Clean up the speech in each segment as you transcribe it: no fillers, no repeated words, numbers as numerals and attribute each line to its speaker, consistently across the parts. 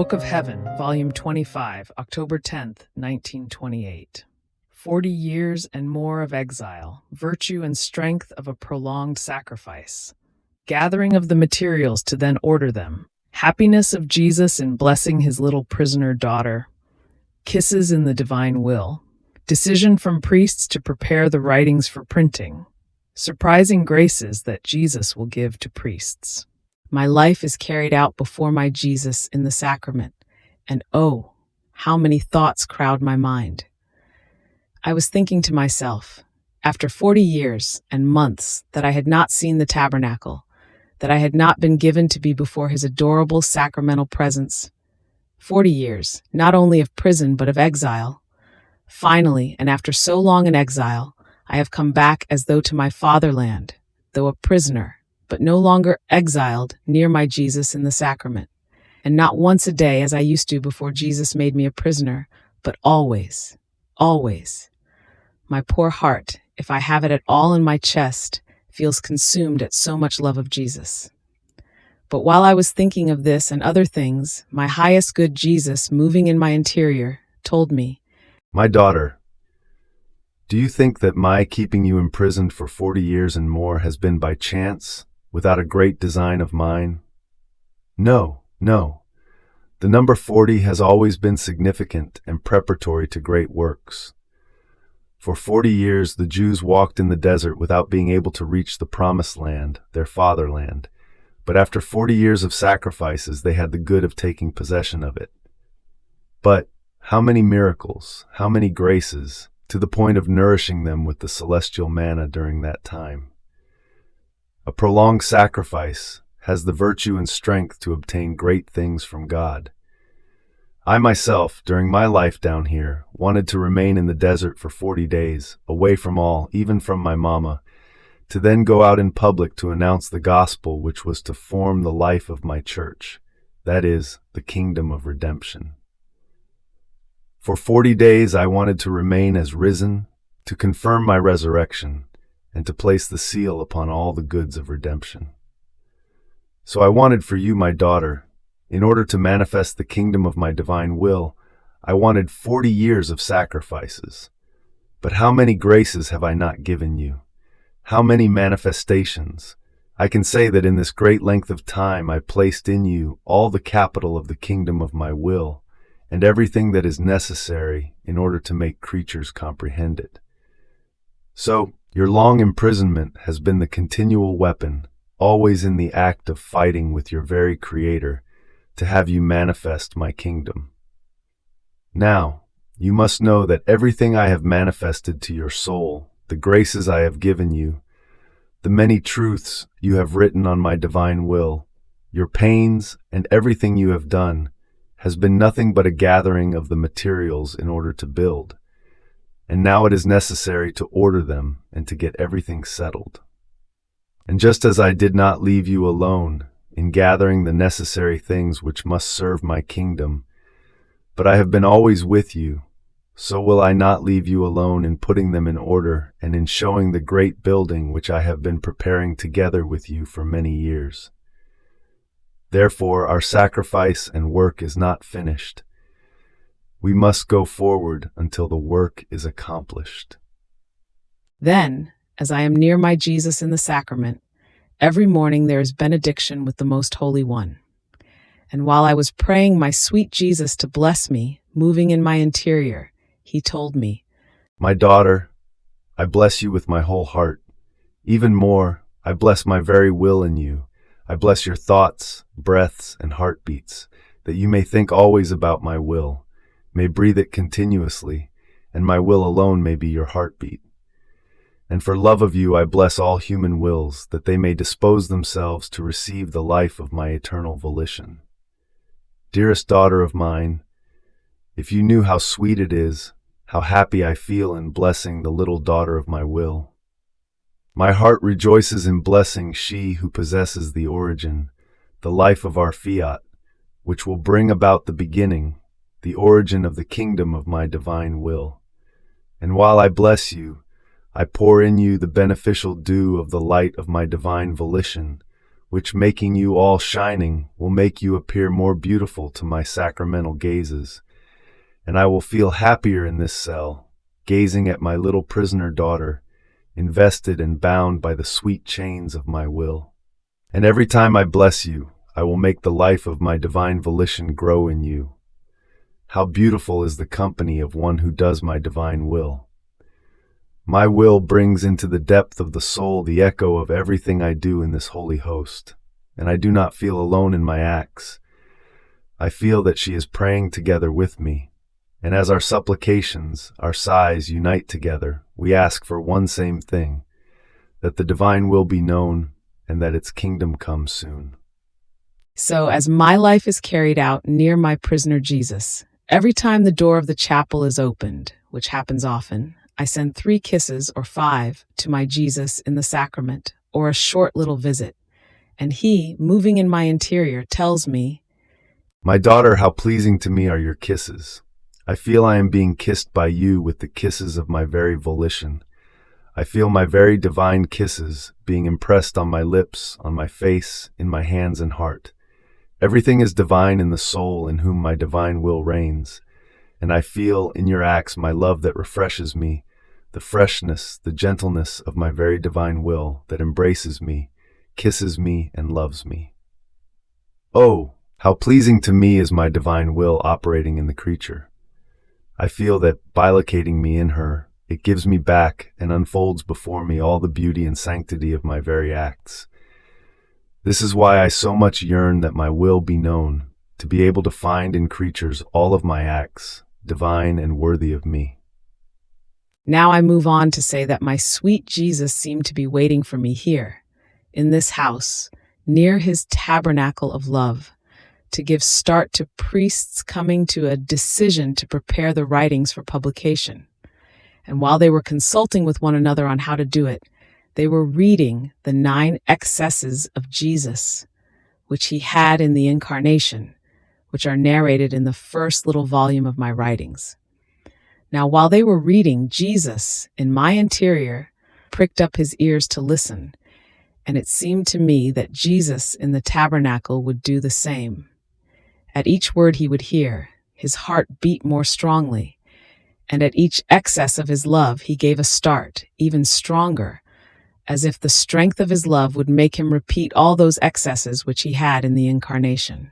Speaker 1: Book of Heaven, Volume 25, October 10th, 1928. 40 years and more of exile, virtue and strength of a prolonged sacrifice. Gathering of the materials to then order them. Happiness of Jesus in blessing his little prisoner daughter. Kisses in the divine will. Decision from priests to prepare the writings for printing. Surprising graces that Jesus will give to priests. My life is carried out before my Jesus in the sacrament, and oh, how many thoughts crowd my mind. I was thinking to myself, after 40 years and months that I had not seen the tabernacle, that I had not been given to be before his adorable sacramental presence. 40 years, not only of prison but of exile. Finally, and after so long an exile, I have come back as though to my fatherland, though a prisoner, but no longer exiled, near my Jesus in the sacrament, and not once a day as I used to before Jesus made me a prisoner, but always, always. My poor heart, if I have it at all in my chest, feels consumed at so much love of Jesus. But while I was thinking of this and other things, my highest good Jesus, moving in my interior, told me,
Speaker 2: "My daughter, do you think that my keeping you imprisoned for 40 years and more has been by chance, without a great design of mine? No, no. The number 40 has always been significant and preparatory to great works. For 40 years the Jews walked in the desert without being able to reach the promised land, their fatherland. But after 40 years of sacrifices they had the good of taking possession of it. But how many miracles, how many graces, to the point of nourishing them with the celestial manna during that time. A prolonged sacrifice has the virtue and strength to obtain great things from God. I myself, during my life down here, wanted to remain in the desert for 40 days, away from all, even from my mama, to then go out in public to announce the gospel which was to form the life of my church, that is, the kingdom of redemption. For 40 days I wanted to remain as risen, to confirm my resurrection, and to place the seal upon all the goods of redemption. So I wanted for you, my daughter, in order to manifest the kingdom of my divine will, I wanted 40 years of sacrifices. But how many graces have I not given you? How many manifestations? I can say that in this great length of time I placed in you all the capital of the kingdom of my will, and everything that is necessary in order to make creatures comprehend it. So, your long imprisonment has been the continual weapon, always in the act of fighting with your very Creator, to have you manifest my kingdom. Now, you must know that everything I have manifested to your soul, the graces I have given you, the many truths you have written on my divine will, your pains and everything you have done, has been nothing but a gathering of the materials in order to build. And now it is necessary to order them and to get everything settled. And just as I did not leave you alone in gathering the necessary things which must serve my kingdom, but I have been always with you, so will I not leave you alone in putting them in order and in showing the great building which I have been preparing together with you for many years. Therefore, our sacrifice and work is not finished. We must go forward until the work is accomplished.
Speaker 1: Then, as I am near my Jesus in the sacrament, every morning there is benediction with the Most Holy One. And while I was praying my sweet Jesus to bless me, moving in my interior, he told me,
Speaker 2: "My daughter, I bless you with my whole heart. Even more, I bless my very will in you. I bless your thoughts, breaths, and heartbeats, that you may think always about my will, may breathe it continuously, and my will alone may be your heartbeat. And for love of you I bless all human wills, that they may dispose themselves to receive the life of my eternal volition. Dearest daughter of mine, if you knew how sweet it is, how happy I feel in blessing the little daughter of my will. My heart rejoices in blessing she who possesses the origin, the life of our fiat, which will bring about the beginning, the origin of the kingdom of my divine will. And while I bless you, I pour in you the beneficial dew of the light of my divine volition, which making you all shining will make you appear more beautiful to my sacramental gazes, and I will feel happier in this cell, gazing at my little prisoner daughter, invested and bound by the sweet chains of my will. And every time I bless you, I will make the life of my divine volition grow in you. How beautiful is the company of one who does my divine will. My will brings into the depth of the soul the echo of everything I do in this holy host, and I do not feel alone in my acts. I feel that she is praying together with me, and as our supplications, our sighs unite together, we ask for one same thing, that the divine will be known and that its kingdom come soon.
Speaker 1: So, as my life is carried out near my prisoner Jesus, every time the door of the chapel is opened, which happens often, I send 3 kisses or 5 to my Jesus in the sacrament, or a short little visit, and he, moving in my interior, tells me,
Speaker 2: My daughter, how pleasing to me are your kisses. I feel I am being kissed by you with the kisses of my very volition. I feel my very divine kisses being impressed on my lips, on my face, in my hands and heart. Everything is divine in the soul in whom my divine will reigns, and I feel in your acts my love that refreshes me, the freshness, the gentleness of my very divine will that embraces me, kisses me, and loves me. Oh, how pleasing to me is my divine will operating in the creature. I feel that, bilocating me in her, it gives me back and unfolds before me all the beauty and sanctity of my very acts. This is why I so much yearn that my will be known, to be able to find in creatures all of my acts, divine and worthy of me.
Speaker 1: Now I move on to say that my sweet Jesus seemed to be waiting for me here, in this house, near his tabernacle of love, to give start to priests coming to a decision to prepare the writings for publication. And while they were consulting with one another on how to do it, they were reading the 9 excesses of Jesus, which he had in the Incarnation, which are narrated in the first little volume of my writings. Now, while they were reading, Jesus, in my interior, pricked up his ears to listen, and it seemed to me that Jesus in the tabernacle would do the same. At each word he would hear, his heart beat more strongly, and at each excess of his love he gave a start, even stronger, as if the strength of his love would make him repeat all those excesses which he had in the Incarnation.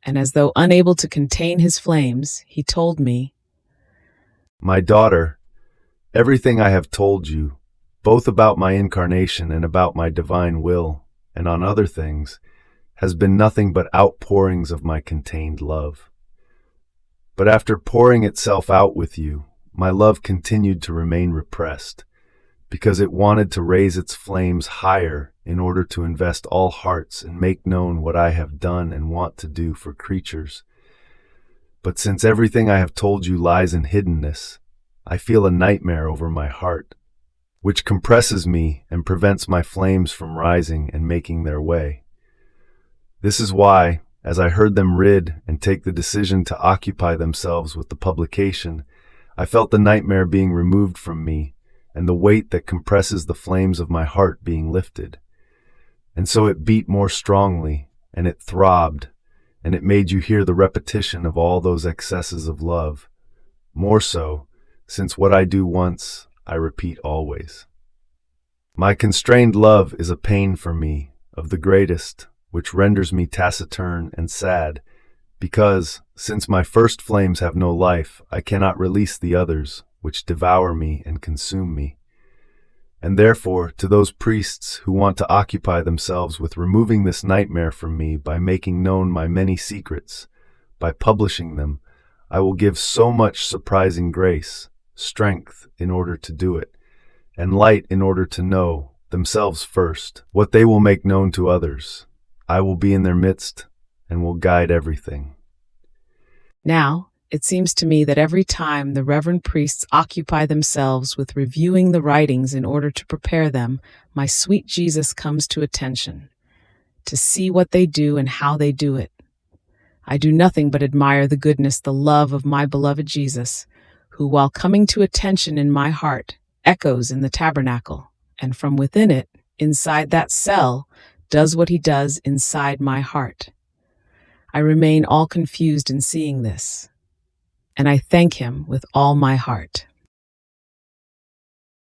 Speaker 1: And as though unable to contain his flames, he told me,
Speaker 2: My daughter, everything I have told you, both about my incarnation and about my divine will, and on other things, has been nothing but outpourings of my contained love. But after pouring itself out with you, my love continued to remain repressed, because it wanted to raise its flames higher in order to invest all hearts and make known what I have done and want to do for creatures. But since everything I have told you lies in hiddenness, I feel a nightmare over my heart, which compresses me and prevents my flames from rising and making their way. This is why, as I heard them read and take the decision to occupy themselves with the publication, I felt the nightmare being removed from me and the weight that compresses the flames of my heart being lifted. And so it beat more strongly, and it throbbed, and it made you hear the repetition of all those excesses of love. More so, since what I do once, I repeat always. My constrained love is a pain for me, of the greatest, which renders me taciturn and sad, because, since my first flames have no life, I cannot release the others, which devour me and consume me. And therefore, to those priests who want to occupy themselves with removing this nightmare from me by making known my many secrets, by publishing them, I will give so much surprising grace, strength in order to do it, and light in order to know, themselves first, what they will make known to others. I will be in their midst and will guide everything.
Speaker 1: Now, it seems to me that every time the reverend priests occupy themselves with reviewing the writings in order to prepare them, my sweet Jesus comes to attention, to see what they do and how they do it. I do nothing but admire the goodness, the love of my beloved Jesus, who, while coming to attention in my heart, echoes in the tabernacle, and from within it, inside that cell, does what he does inside my heart. I remain all confused in seeing this, and I thank him with all my heart.